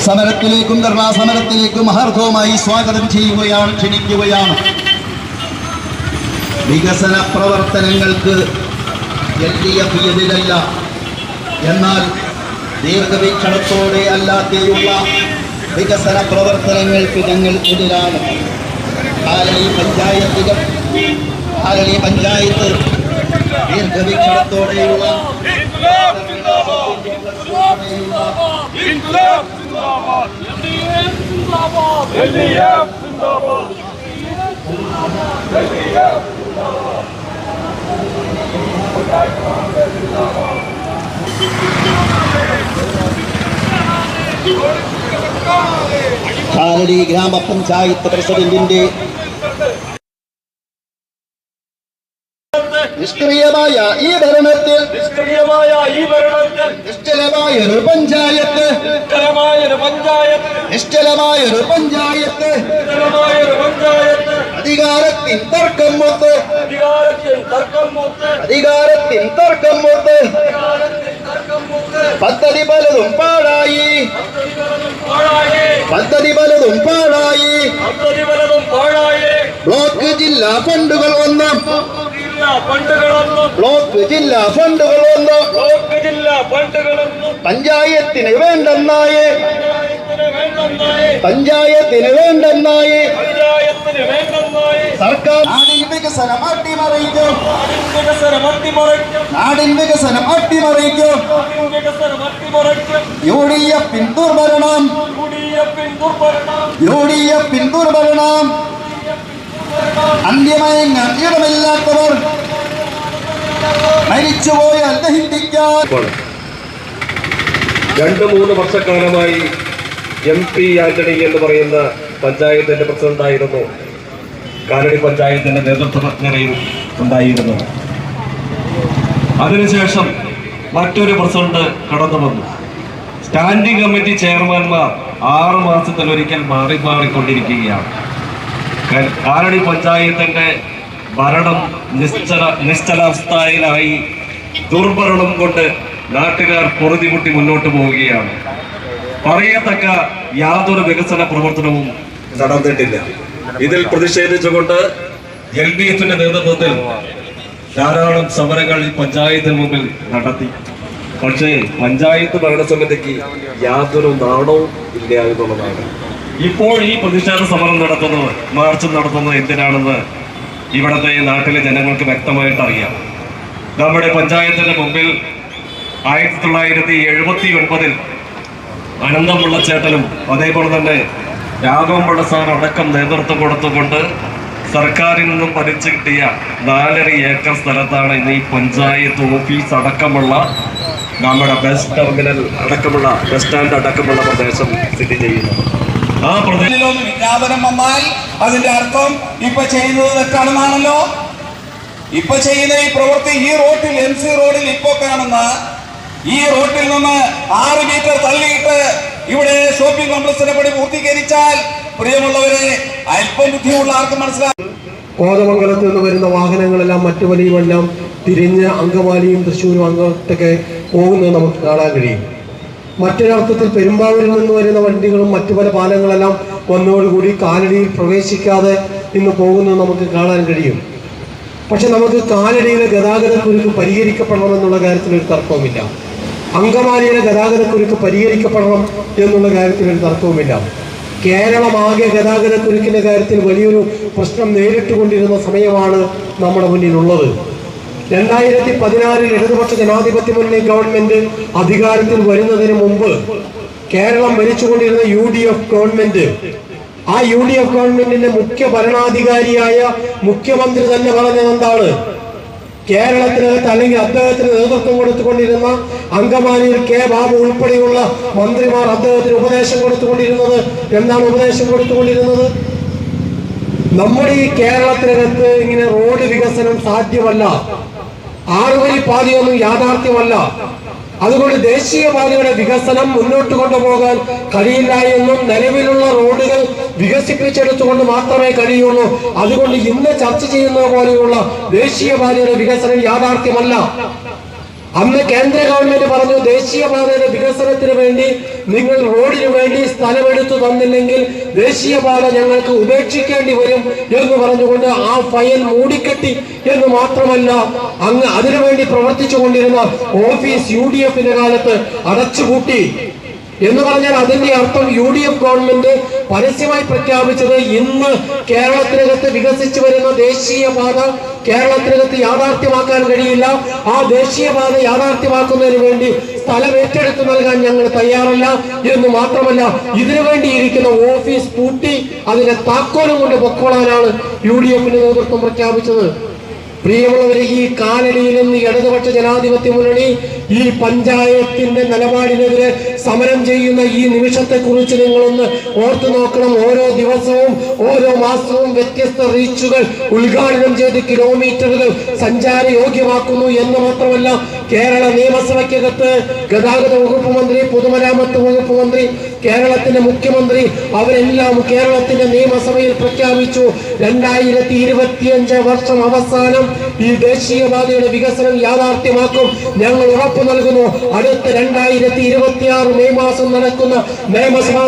സമരത്തിലേക്കും ധർണാ സമരത്തിലേക്കും ഹാർദവമായി സ്വാഗതം ചെയ്യുകയാണ്, ക്ഷണിക്കുകയാണ്. വികസന പ്രവർത്തനങ്ങൾക്ക് LDF എതിരല്ല, എന്നാൽ ദീർഘവീക്ഷണത്തോടെ അല്ലാതെയുള്ള വികസന പ്രവർത്തനങ്ങൾക്ക് ഞങ്ങൾ എതിരാണ്. കാലടി പഞ്ചായത്ത് ദീർഘവീക്ഷണത്തോടെയുള്ള കാലടി ഗ്രാമപഞ്ചായത്ത് പ്രസിഡന്റിന്റെ നിഷ്ക്രിയമായ ഈ ഭരണത്തിൽ നിശ്ചലമായൊരു പഞ്ചായത്ത് അധികാരത്തിൻ തർക്കം മൂത്ത് പദ്ധതി പലതും പാഴായി ബ്ലോക്ക് ജില്ലാ ഫണ്ടുകൾ വന്നു പഞ്ചായത്തിന് വേണ്ടെന്നായി സർക്കാർ നാടിൻ വികസനം അട്ടിമറിക്കും. UDF പിന്തുടരണം. അന്യമയങ്ങൾ ഇടമില്ലാത്തവർ മരിച്ചുപോയാൽ ദഹിപ്പിക്കാൻ. 2-3 വർഷക്കാലമായി MP ആന്റണി എന്ന് പറയുന്ന പഞ്ചായത്തിന്റെ പ്രസിഡന്റായിരുന്നു. കാലടി പഞ്ചായത്തിന്റെ നേതൃത്വത്തിൽ ഉണ്ടായിരുന്നു. അതിനുശേഷം മറ്റൊരു പ്രസിഡന്റ് കടന്നു വന്നു. സ്റ്റാൻഡിംഗ് കമ്മിറ്റി ചെയർമാൻമാർ 6 മാസത്തിലൊരിക്കൽ മാറിക്കൊണ്ടിരിക്കുകയാണ്. കാലടി പഞ്ചായത്തിന്റെ ഭരണം നിശ്ചലാവസ്ഥയിലായി. ദുർഭരണം കൊണ്ട് നാട്ടുകാർ പൊറുതിമുട്ടി മുന്നോട്ട് പോവുകയാണ്. പറയത്തക്ക യാതൊരു വികസന പ്രവർത്തനവും നടന്നിട്ടില്ല. ഇതിൽ പ്രതിഷേധിച്ചുകൊണ്ട് LDFന്റെ നേതൃത്വത്തിൽ ധാരാളം സമരങ്ങൾ ഈ പഞ്ചായത്തിന് മുമ്പിൽ നടത്തി. പക്ഷേ പഞ്ചായത്ത് ഭരണസമിതിക്ക് യാതൊരു നാണവും ഇല്ല എന്നുള്ളതാണ്. ഇപ്പോൾ ഈ പ്രതിഷേധ സമരം നടത്തുന്നത്, മാർച്ച് നടത്തുന്നത് എന്തിനാണെന്ന് ഇവിടുത്തെ നാട്ടിലെ ജനങ്ങൾക്ക് വ്യക്തമായിട്ട് അറിയാം. നമ്മുടെ പഞ്ചായത്തിന്റെ മുമ്പിൽ 1979 അനന്തമുള്ള ചേട്ടനും അതേപോലെ തന്നെ രാഘവൻപിള്ള സാർ അടക്കം നേതൃത്വം കൊടുത്തുകൊണ്ട് സർക്കാരിൽ നിന്നും പതിച്ചു കിട്ടിയ 4.5 ഏക്കർ സ്ഥലത്താണ് ഇന്ന് ഈ പഞ്ചായത്ത് ഓഫീസ് അടക്കമുള്ള നമ്മുടെ ബസ് ടെർമിനൽ അടക്കമുള്ള ബസ് സ്റ്റാൻഡ് അടക്കമുള്ള പ്രദേശം സ്ഥിതി ചെയ്യുന്നത്. ആ പ്രദേശം വിജ്ഞാപനം വന്നാൽ അതിന്റെ അർത്ഥം ഇപ്പൊ ചെയ്യുന്നത് തെറ്റാണെന്നാണല്ലോ. ഇപ്പൊ ചെയ്യുന്ന ഈ പ്രവൃത്തി ഈ റോഡിൽ MC റോഡിൽ ഇപ്പോ കാണുന്ന ഈ റോഡിൽ നിന്ന് 6 മീറ്റർ തള്ളിയിട്ട് ഇവിടെ ഷോപ്പിംഗ് കോംപ്ലക്സിനെ പടി പൂർത്തീകരിച്ചാൽ പ്രിയമുള്ളവരെ അല്പം ബുദ്ധിയുള്ള ആർക്കും മനസ്സിലാക്കും. കോതമംഗലത്ത് നിന്ന് വരുന്ന വാഹനങ്ങളെല്ലാം മറ്റു വലിയുമെല്ലാം തിരിഞ്ഞ് അങ്കമാലിയും തൃശ്ശൂരും അങ്ങോട്ടൊക്കെ പോകുന്നത് നമുക്ക് കാണാൻ കഴിയും. മറ്റൊരർത്ഥത്തിൽ പെരുമ്പാവൂരിൽ നിന്ന് വരുന്ന വണ്ടികളും മറ്റു പല പാലങ്ങളെല്ലാം വന്നതോടുകൂടി കാലടിയിൽ പ്രവേശിക്കാതെ ഇന്ന് പോകുന്നത് നമുക്ക് കാണാൻ കഴിയും. പക്ഷെ നമുക്ക് കാലടിയിലെ ഗതാഗതക്കുരുക്ക് പരിഹരിക്കപ്പെടണമെന്നുള്ള കാര്യത്തിൽ ഒരു തർക്കവുമില്ല. അങ്കമാലിയിലെ ഗതാഗതക്കുരുക്ക് പരിഹരിക്കപ്പെടണം എന്നുള്ള കാര്യത്തിൽ ഒരു തർക്കവുമില്ല. കേരളമാകെ ഗതാഗതക്കുരുക്കിന്റെ കാര്യത്തിൽ വലിയൊരു പ്രശ്നം നേരിട്ടുകൊണ്ടിരുന്ന സമയമാണ് നമ്മുടെ മുന്നിലുള്ളത്. 2016 ഇടതുപക്ഷ ജനാധിപത്യ മുന്നണി ഗവൺമെന്റ് അധികാരത്തിൽ വരുന്നതിന് മുമ്പ് കേരളം ഭരിച്ചുകൊണ്ടിരുന്ന UDF ഗവൺമെന്റ്, ആ UDF ഗവൺമെന്റിന്റെ മുഖ്യ ഭരണാധികാരിയായ മുഖ്യമന്ത്രി തന്നെ പറഞ്ഞത് എന്താണ്? കേരളത്തിനകത്ത് അല്ലെങ്കിൽ അദ്ദേഹത്തിന് നേതൃത്വം കൊടുത്തുകൊണ്ടിരുന്ന അങ്കമാലിയിൽ K. ബാബു ഉൾപ്പെടെയുള്ള മന്ത്രിമാർ അദ്ദേഹത്തിന് ഉപദേശം കൊടുത്തുകൊണ്ടിരുന്നത് എന്താണ്? ഉപദേശം കൊടുത്തുകൊണ്ടിരുന്നത് നമ്മുടെ ഈ കേരളത്തിനകത്ത് ഇങ്ങനെ റോഡ് വികസനം സാധ്യമല്ല, 6 വരി പാതയൊന്നും യാഥാർത്ഥ്യമല്ല, അതുകൊണ്ട് ദേശീയപാതയുടെ വികസനം മുന്നോട്ട് കൊണ്ടുപോകാൻ കഴിയില്ല എന്നും നിലവിലുള്ള റോഡുകൾ വികസിപ്പിച്ചെടുത്തുകൊണ്ട് മാത്രമേ കഴിയുള്ളൂ. അതുകൊണ്ട് ഇന്ന് ചർച്ച ചെയ്യുന്നത് പോലെയുള്ള ദേശീയപാതയുടെ വികസനം യാഥാർത്ഥ്യമല്ല. അന്ന് കേന്ദ്ര ഗവൺമെന്റ് പറഞ്ഞു ദേശീയപാതയുടെ വികസനത്തിന് വേണ്ടി നിങ്ങൾ റോഡിന് വേണ്ടി സ്ഥലമെടുത്തു തന്നില്ലെങ്കിൽ ദേശീയപാത ഞങ്ങൾക്ക് ഉപേക്ഷിക്കേണ്ടി വരും എന്ന് പറഞ്ഞുകൊണ്ട് ആ ഫയൽ മൂടിക്കെട്ടി എന്ന് മാത്രമല്ല, അങ്ങ് അതിനുവേണ്ടി പ്രവർത്തിച്ചു കൊണ്ടിരുന്ന ഓഫീസ് UDF കാലത്ത് അടച്ചുപൂട്ടി എന്ന് പറഞ്ഞാൽ അതിന്റെ അർത്ഥം UDF ഗവൺമെന്റ് പരസ്യമായി പ്രഖ്യാപിച്ചത് ഇന്ന് കേരളത്തിനകത്ത് വികസിച്ചു വരുന്ന ദേശീയപാത കേരളത്തിനകത്ത് യാഥാർത്ഥ്യമാക്കാൻ കഴിയില്ല. ആ ദേശീയപാത യാഥാർത്ഥ്യമാക്കുന്നതിന് വേണ്ടി സ്ഥലം ഏറ്റെടുത്തു നൽകാൻ ഞങ്ങൾ തയ്യാറല്ല എന്ന് മാത്രമല്ല, ഇതിനു വേണ്ടിയിരിക്കുന്ന ഓഫീസ് പൂട്ടി അതിന്റെ താക്കോലും കൊണ്ട് പൊക്കോളാനാണ് UDFന്റെ നേതൃത്വം പ്രഖ്യാപിച്ചത്. പ്രിയമുള്ളവരെ, ഈ കാലടിയിൽ നിന്ന് ഇടതുപക്ഷ ജനാധിപത്യ മുന്നണി ഈ പഞ്ചായത്തിന്റെ നിലപാടിനെതിരെ സമരം ചെയ്യുന്ന ഈ നിമിഷത്തെ കുറിച്ച് നിങ്ങളൊന്ന് ഓർത്തു നോക്കണം. ഓരോ ദിവസവും ഓരോ മാസവും വ്യത്യസ്ത റീച്ചുകൾ ഉദ്ഘാടനം ചെയ്ത് കിലോമീറ്ററുകൾ സഞ്ചാരയോഗ്യമാക്കുന്നു എന്ന് മാത്രമല്ല, കേരള നിയമസഭയ്ക്കകത്ത് ഗതാഗത വകുപ്പ് മന്ത്രി, പൊതുമരാമത്ത് വകുപ്പ് മന്ത്രി, കേരളത്തിന്റെ മുഖ്യമന്ത്രി അവരെല്ലാം കേരളത്തിന്റെ നിയമസഭയിൽ പ്രഖ്യാപിച്ചു 2025 വർഷം അവസാനം ഈ ദേശീയപാതയുടെ വികസനം യാഥാർത്ഥ്യമാക്കും. ഞങ്ങൾ ഉറപ്പു നൽകുന്നു, അടുത്ത 2026 മെയ് മാസം നടക്കുന്ന നിയമസഭാ